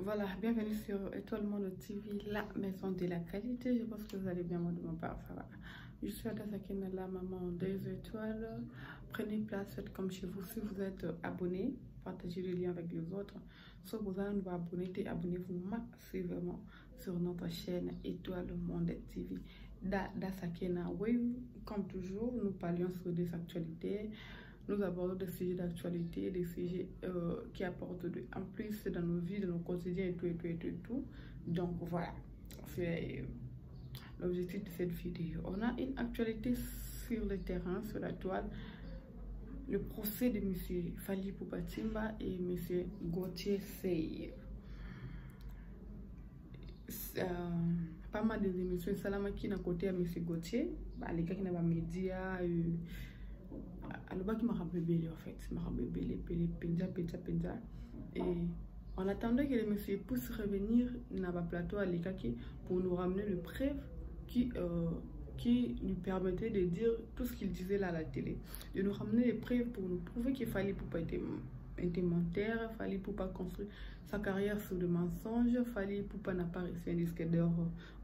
Voilà, bienvenue sur Étoile Monde TV, la maison de la qualité. Je pense que vous allez bien, moi de ma part, ça va. Je suis Ada Sakina, la maman des étoiles. Prenez place, faites comme chez vous. Si vous êtes abonné, partagez le lien avec les autres. Si vous allez vous abonner, abonnez-vous massivement sur notre chaîne Étoile Monde TV. Ada Sakina, oui, comme toujours, nous parlions sur des actualités. Nous abordons des sujets d'actualité, des sujets qui apportent en plus dans nos vies, dans nos quotidiens et tout. Donc voilà, c'est l'objectif de cette vidéo. On a une actualité sur le terrain, sur la toile. Le procès de M. Fally Ipupa Timba et M. Gauthier Seye. Pas mal d'émissions Salamaki n'a côté à M. Gauthier, les gars qui n'ont pas médias. Alors qui m'a rappelé en fait, m'a rappelé penza et en attendant que le monsieur puisse revenir dans le plateau à l'Ekaki pour nous ramener le preuve qui lui permettait de dire tout ce qu'il disait là à la télé, de nous ramener les preuves pour nous prouver qu'il fallait pour pas être menteur, fallait pour pas construire sa carrière sur le mensonge, fallait pour pas n'a pas reçu un disque d'or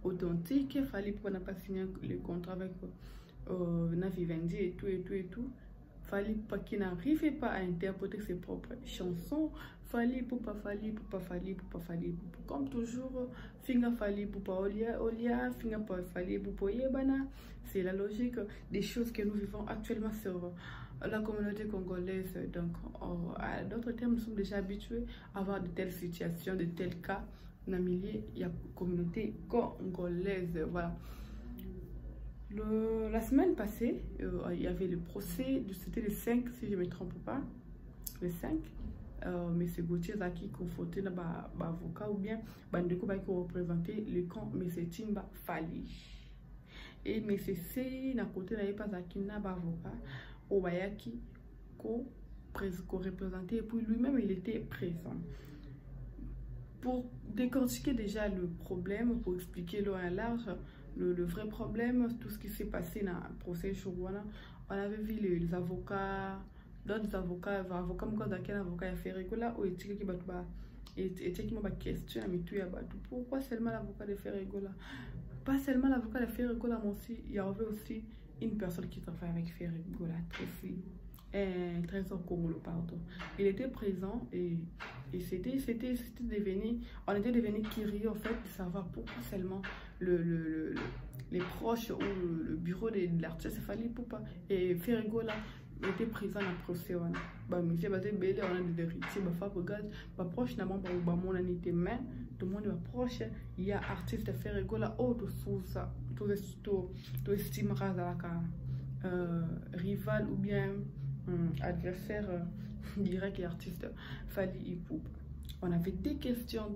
authentique, fallait pour pas n'a pas signé le contrat avec Nafi Vendi et tout. Fally Ipupa qui n'arrivait pas à interpréter ses propres chansons. Fally Ipupa. Comme toujours, Finga Fally Ipupa Olia, Finga Fally Ipupa Yebana. C'est la logique des choses que nous vivons actuellement sur la communauté congolaise. Donc, à d'autres termes, nous sommes déjà habitués à avoir de telles situations, de tels cas. Dans le milieu, il y a une communauté congolaise. Voilà. La semaine passée, il y avait le procès, c'était le 5, si je ne me trompe pas, le 5. M. Gauthier Zaki confronté à l'avocat ou bien Bandeko qui représentait le camp M. Timba Fally. Et M. C, n'a côté n'a pas Zaki n'a pas avocat, Obayaki ko représenté, et puis lui-même il était présent. Pour décortiquer déjà le problème, pour expliquer loin et large, le vrai problème, tout ce qui s'est passé dans le procès Chourouana, on avait vu les avocats, d'autres avocats, avocat a fait rigola, ou éthique qui m'a question, mais tu as battu. Pourquoi seulement l'avocat de faire rigola? Pas seulement l'avocat de faire rigola, mais aussi, il y avait aussi une personne qui travaille avec faire rigola, Trésor Congolo, pardon. Il était présent et c'était devenu, on était devenu curieux en fait de savoir pourquoi seulement les proches ou le bureau de l'artiste Fally Ipupa et Ferrigola était présent dans le procès. Monsieur basé belé on a des vérités, regarde, proche n'a pas mon anité mais tout le monde est proche. Il y a artiste Ferrigola autre sous ça, tout estimera rival ou bien adversaire direct et artiste Fally Ipupa. On avait des questions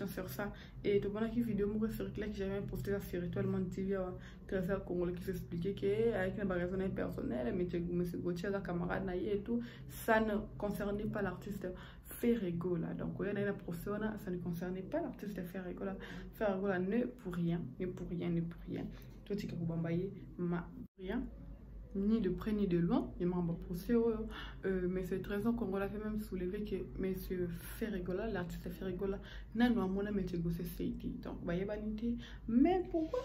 sur ça. Et tout le monde qui vidéo moi sur que j'avais posté ça sur Étoile Monde TV Trésor Congolais qui s'expliquait qu'avec une raison personnelle, mais M. Gauthier, la camarade naïe et tout, ça ne concernait pas l'artiste Ferrigola. Donc, il y a une procès, ça ne concernait pas l'artiste Ferrigola. Ferrigola ne pour rien. Tout ce qui est rien. Ni de près ni de loin, les membres procès, mais cette raison qu'on a fait même soulever que M. Ferrigola, l'artiste Ferrigola, n'a pas mon M. Gauthier Seye. Donc, mais pourquoi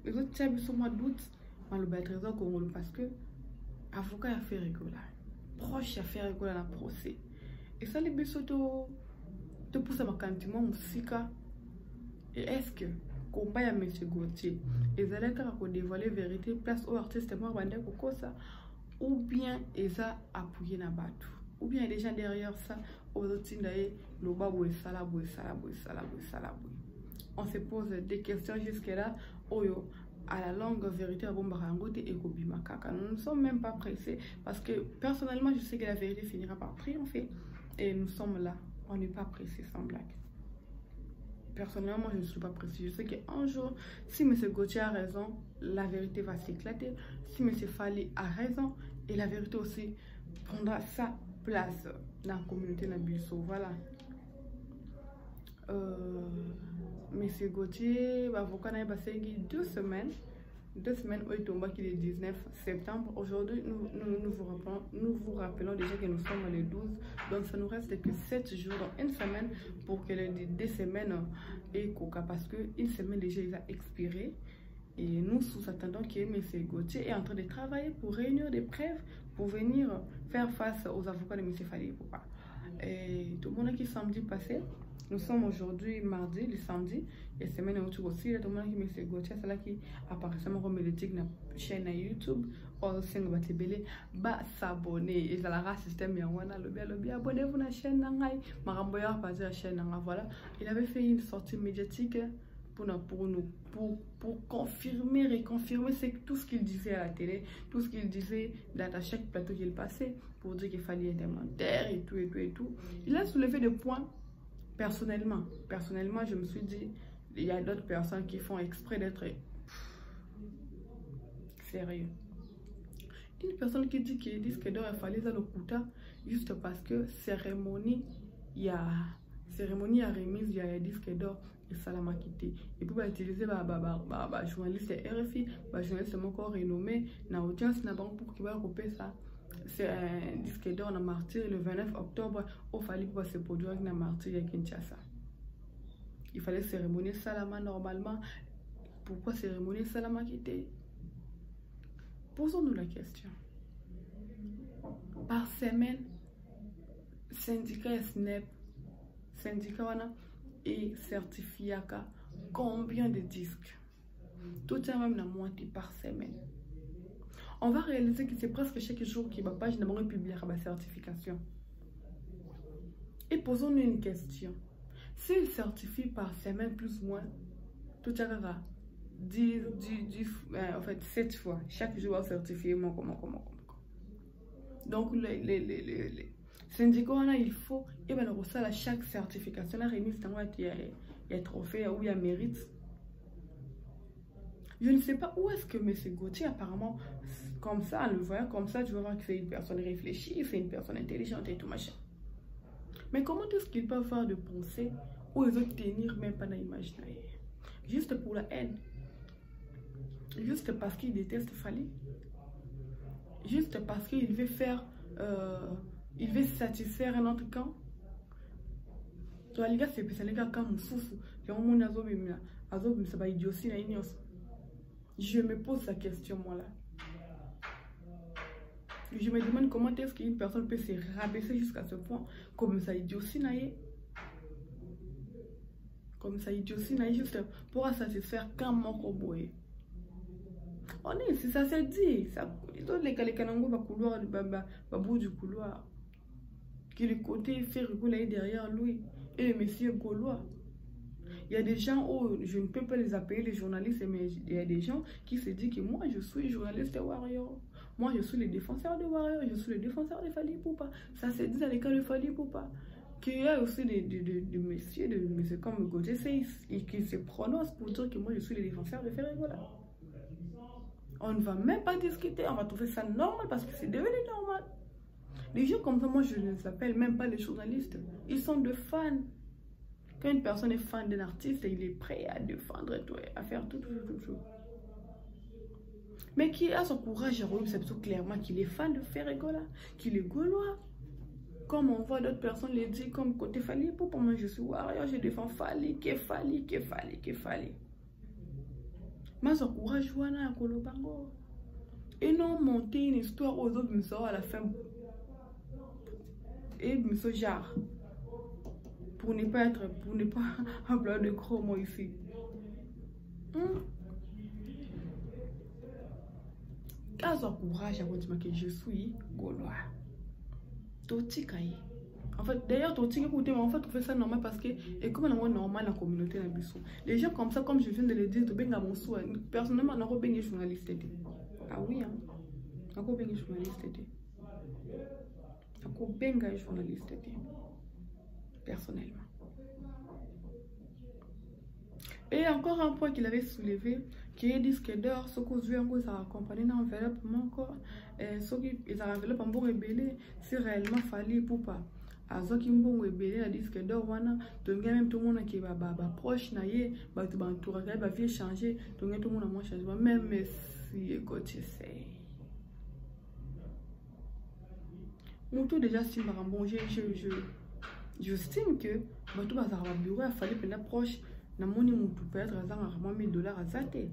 les autres tiens sur moi doute dans le trésor qu'on parce que avocat a Ferrigola, proche a Ferrigola dans le procès. Et ça, les besoins te poussent à ma quantité, et est-ce que combat à M. Gauthier et ils allaient dévoiler la vérité place aux artistes morts ou bien ils ont appuyé na batu ou bien les gens derrière ça aux autres on se pose des questions jusque là à la longue vérité à Bombarangote et Kobimakaka. Nous ne sommes même pas pressés parce que personnellement je sais que la vérité finira par triompher et nous sommes là, on n'est pas pressés sans blague. Personnellement, je ne suis pas précise. Je sais qu'un jour, si M. Gauthier a raison, la vérité va s'éclater. Si M. Fally a raison, et la vérité aussi prendra sa place dans la communauté Nabiso. Voilà. M. Gauthier, avocat n'a passé 2 semaines 2 semaines où il tombe qu'il est 19 septembre. Aujourd'hui, nous vous rappelons déjà que nous sommes le 12. Donc, ça nous reste que 7 jours, donc une semaine pour que les 2 semaines aient coca. Parce qu'une semaine déjà, il a expiré. Et nous attendons que M. Gauthier est en train de travailler pour réunir des preuves pour venir faire face aux avocats de M. Fally Ipupa. Et tout le monde qui samedi passé, nous sommes aujourd'hui mardi, le samedi, et semaine autour aussi, tout le monde qui M. Gauthier, c'est là qui apparaît comme le tic na chaîne YouTube, ou s'en va s'abonner, et ça la système yangwana, le abonnez-vous à la chaîne nangai, maramboya passer la chaîne nanga, voilà. Il avait fait une sortie médiatique pour confirmer et confirmer tout ce qu'il disait à la télé, tout ce qu'il disait dans chaque plateau qu'il passait, pour dire qu'il fallait être menteur et tout. Il a soulevé des points personnellement. Personnellement, je me suis dit, il y a d'autres personnes qui font exprès d'être sérieux. Une personne qui dit qu'il disque d'or il fallait dans le Kuta juste parce que cérémonie a remise, il y a disque d'or et ça l'a quitté. Et puis utiliser journaliste RFI, journaliste encore renommé, na audience na banque pour qu'il va couper ça. C'est un disque d'or na Martyr le 29 octobre au Fally Ipupa se produire na Martyr à Kinshasa. Il fallait cérémonie Salama normalement. Pourquoi cérémonie Salama quitté? Posons-nous la question. Par semaine, syndicat SNEP, syndicat wana et certifié combien de disques? Tout est même la moitié par semaine. On va réaliser que c'est presque chaque jour qui va page de publier la certification. Et posons-nous une question. S'il certifie par semaine plus ou moins, tout est en fait 7 fois. Chaque jour va certifier comment. Donc les syndicats, il faut et ben à chaque certification la remise dans il y a trophée ou il y a mérite. Je ne sais pas où est-ce que M. Gauthier apparemment comme ça, en le voyant comme ça, tu vas voir que c'est une personne réfléchie, c'est une personne intelligente et tout machin. Mais comment est-ce qu'il peut avoir de pensée ou ils veulent tenir même pas dans l'image juste pour la haine? Juste parce qu'il déteste Fally, juste parce qu'il veut faire, il veut satisfaire un autre camp. Toi les gars, c'est les gars quand foufou, les hommes azobim ça va idiotie na ignos. Je me pose la question moi là. Je me demande comment est-ce qu'une personne peut se rabaisser jusqu'à ce point comme ça idiotie na juste pour satisfaire quand mon roboé. On est, si ça se dit, ça, les canangos va couloir bout du couloir. Qui le côté fait rigoler derrière lui. Et le monsieur Gaulois. Il y a des gens où je ne peux pas les appeler les journalistes, mais il y a des gens qui se disent que moi je suis journaliste de Warrior. Moi je suis le défenseur de Warrior, je suis le défenseur de Fally Ipupa. Ça se dit dans les cas de Fally Ipupa. Qu'il y a aussi des messieurs comme Gauthier qui se prononcent pour dire que moi je suis le défenseur de Ferregola. On ne va même pas discuter, on va trouver ça normal parce que c'est devenu normal. Les gens comme ça, moi je ne les appelle même pas les journalistes. Ils sont de fans. Quand une personne est fan d'un artiste, il est prêt à défendre et tout, à faire tout. Mais qui a son courage, c'est plutôt clairement qu'il est fan de Ferregola, qu'il est gaulois. Comme on voit d'autres personnes les dire comme côté Fally Ipupa, moi je suis Warrior, je défends Fally, que Fally. Mais son courage, voilà, à Kolobango. Et non monter une histoire aux autres, mais ça à la fin. Et mais ce genre. Pour ne pas avoir de gros mots ici. Quand son courage à dire que je suis gaulois. Totikaï. En fait, d'ailleurs, Totika, écoutez, mais en fait, on fait ça normal parce que, et comme on est normal dans la communauté, les gens comme ça, comme je viens de le dire, personnellement, on a bien des journalistes. Ah oui, hein. On a bien des journalistes. On a bien des journalistes. Personnellement. Et encore un point qu'il avait soulevé, qui est disque d'or, ce que je veux accompagner dans l'enveloppe, encore, ce qui est enveloppe en bon rebelle, c'est réellement Fally Ipupa. azo ki mbongo ebele na disque d'or wana tonga même tout le monde qui ba proche na ye ba to bantoura ka ba vie changer tonga tout le monde moi changement même si Gauthier c'est mon tout déjà si par bon je estime que ba to bazara ba bureau a fallu pena proche na moni mutu peut-être azanga vraiment $1000 azate.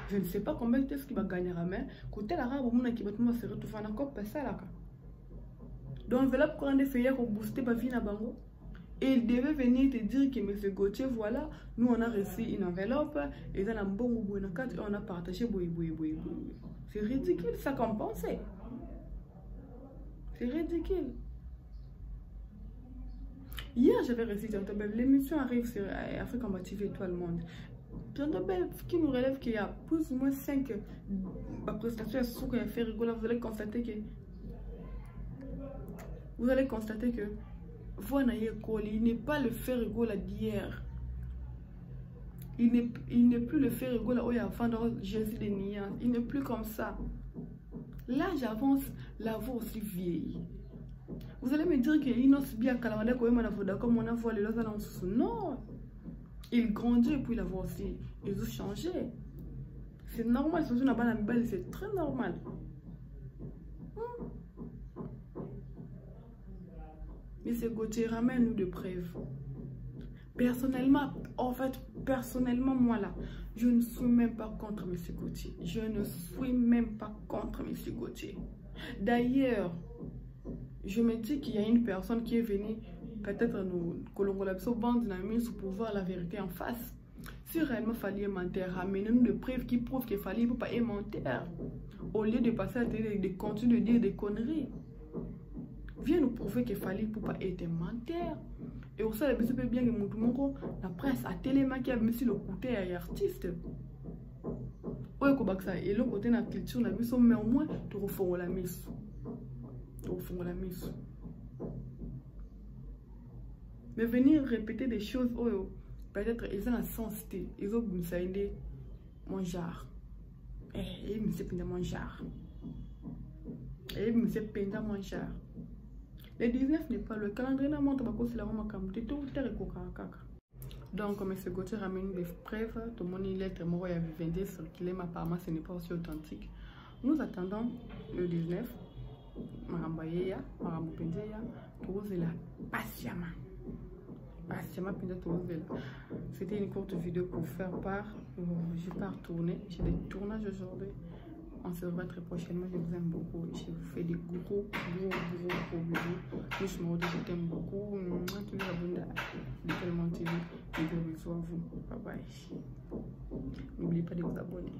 Je ne sais pas combien est-ce qu'il va gagner mais côté la rabe mon qui va tout se retrouver na cop ça là. Donc enveloppe quand des feuilles pour booster ba vie na bango. Et il devait venir te dire que monsieur Gauthier voilà, nous on a reçu une enveloppe et dans un bon bout na carte on a partagé boy. C'est ridicule ça comme pensée. C'est ridicule. Hier, j'avais reçu l'émission arrive sur Afrique en TV et tout le monde. Qui nous relève qu'il y a plus ou moins 5 prestations sous qu'il a fait rigoler. Vous allez constater que voilà, il n'est pas le fait rigoler d'hier. Il n'est plus le fait rigoler où il y a avant Jésus des Nians. Il n'est plus comme ça. Là, j'avance, la voix aussi vieille. Vous allez me dire qu'il n'ose bien calamada comme on a vu les lois annonces. Non, il grandit et puis la voix aussi. Ils ont changé. C'est normal, c'est très normal. Mais c'est Gauthier, ramène-nous de preuves. Personnellement, moi là, je ne suis même pas contre M. Gauthier. Je ne suis même pas contre M. Gauthier. D'ailleurs, je me dis qu'il y a une personne qui est venue, peut-être nous, Colombo vendre la mise pour voir la vérité en face. Si réellement il fallait mentir, ramenez-nous des preuves qui prouvent qu'il fallait pas mentir. Au lieu de passer à la télé, de continuer de dire des conneries. Viens nous prouver qu'il fallait pour pas être mentir. Et aussi, la peut bien que mon la presse a télé qui a mis sur le côté à l'artiste. Oui, et le côté de la culture, la mise, mais au moins, tu refais la mise. Mais venir répéter des choses, peut-être ils ont un sens, ils ont besoin mon genre. Et me c'est mon genre. Et me c'est mon genre. Le 19 n'est pas le calendrier, n'a montre pas que c'est la Roma Kamouté, tout est donc, comme M. Gauthier ramène des preuves, tout le monde il est mort, il y avait 22 circulés, mais apparemment ce n'est pas aussi authentique. Nous attendons le 19. Marambayeya, Marambopenzeya, Torozela, patiemment. C'était une courte vidéo pour faire part. Je pars tourner, j'ai des tournages aujourd'hui. On se revoit très prochainement. Je vous aime beaucoup. Je vous fais des gros bisous. Je t'aime beaucoup. Tous les abonnés de Tellement TV. Et de bisous à vous. Bye bye. N'oubliez pas de vous abonner.